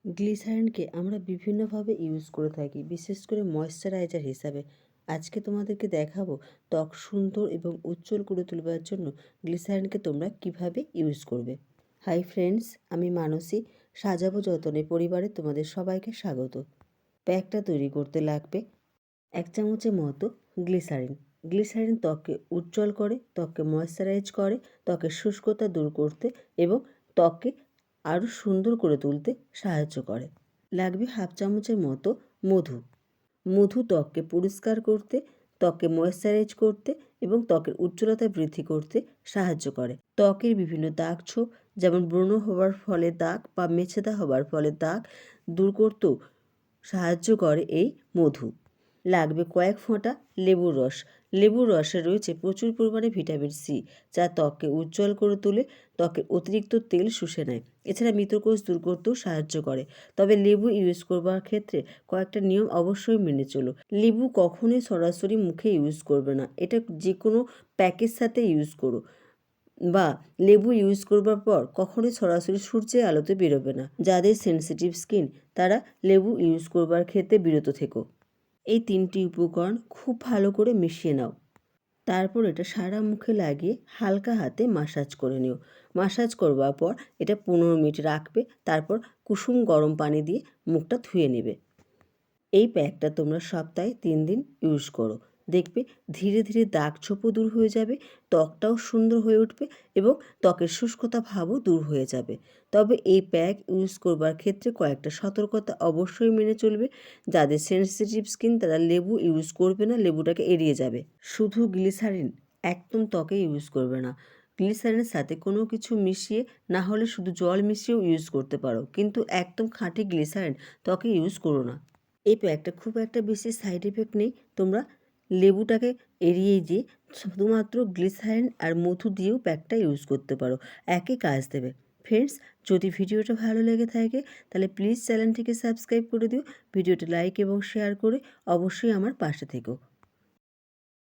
গ্লিসারিনকে আমরা বিভিন্নভাবে ইউজ করে থাকি, বিশেষ করে ময়েশ্চারাইজার হিসাবে। আজকে তোমাদেরকে দেখাবো ত্বক সুন্দর এবং উজ্জ্বল করে তুলবার জন্য গ্লিসারিনকে তোমরা কিভাবে ইউজ করবে। হাই ফ্রেন্ডস, আমি মানসী। সাজাবো যতনে পরিবারে তোমাদের সবাইকে স্বাগত। প্যাকটা তৈরি করতে লাগবে 1 চামচের মতো গ্লিসারিন। গ্লিসারিন ত্বককে উজ্জ্বল করে, ত্বককে ময়েশ্চারাইজ করে, ত্বকের শুষ্কতা দূর করতে এবং ত্বককে আরও সুন্দর করে তুলতে সাহায্য করে। লাগবে 1/2 চামচের মতো মধু। মধু ত্বককে পরিষ্কার করতে, ত্বককে ময়েশ্চারাইজ করতে এবং ত্বকের উজ্জ্বলতা বৃদ্ধি করতে সাহায্য করে। ত্বকের বিভিন্ন দাগ ছোপ, যেমন ব্রণ হওয়ার ফলে দাগ বা মেছেদা হওয়ার ফলে দাগ দূর করতেও সাহায্য করে এই মধু। লাগবে কয়েক ফোঁটা লেবুর রস। লেবুর রসে রয়েছে প্রচুর পরিমাণে ভিটামিন সি, যা ত্বককে উজ্জ্বল করে তোলে, ত্বকের অতিরিক্ত তেল শুষে নেয়। এছাড়া মৃতকোষ দূর করতেও সাহায্য করে। তবে লেবু ইউজ করবার ক্ষেত্রে কয়েকটা নিয়ম অবশ্যই মেনে চলো। লেবু কখনোই সরাসরি মুখে ইউজ করবে না, এটা যে কোনো প্যাকের সাথে ইউজ করো। বা লেবু ইউজ করবার পর কখনোই সরাসরি সূর্যের আলোতে বেরোবে না। যাদের সেনসিটিভ স্কিন তারা লেবু ইউজ করবার ক্ষেত্রে বিরত থেকো। এই 3টি উপকরণ খুব ভালো করে মিশিয়ে নাও। তারপর এটা সারা মুখে লাগিয়ে হালকা হাতে মাসাজ করে নিও। মাসাজ করবার পর এটা 15 মিনিট রাখবে। তারপর কুসুম গরম পানি দিয়ে মুখটা ধুয়ে নেবে। এই প্যাকটা তোমরা সপ্তাহে 3 দিন ইউজ করো। দেখবে ধীরে ধীরে দাগ ছোপও দূর হয়ে যাবে, ত্বকটাও সুন্দর হয়ে উঠবে এবং ত্বকের শুষ্কতা ভাবও দূর হয়ে যাবে। তবে এই প্যাক ইউজ করবার ক্ষেত্রে কয়েকটা সতর্কতা অবশ্যই মেনে চলবে। যাদের সেনসিটিভ স্কিন তারা লেবু ইউজ করবে না, লেবুটাকে এড়িয়ে যাবে। শুধু গ্লিসারিন একদম ত্বকে ইউজ করবে না। গ্লিসারিনের সাথে কোনো কিছু মিশিয়ে, না হলে শুধু জল মিশিয়েও ইউজ করতে পারো, কিন্তু একদম খাঁটি গ্লিসারিন ত্বকে ইউজ করো না। এই প্যাকটা খুব একটা বেশি সাইড এফেক্ট নেই। তোমরা লেবুটাকে এড়িয়ে দিয়ে শুধুমাত্র গ্লিসারিন আর মধু দিয়েও প্যাকটা ইউজ করতে পারো, একই কাজ দেবে। ফ্রেন্ডস, যদি ভিডিওটা ভালো লেগে থাকে তাহলে প্লিজ চ্যানেলটিকে সাবস্ক্রাইব করে দিও। ভিডিওটি লাইক এবং শেয়ার করে অবশ্যই আমার পাশে থেকো।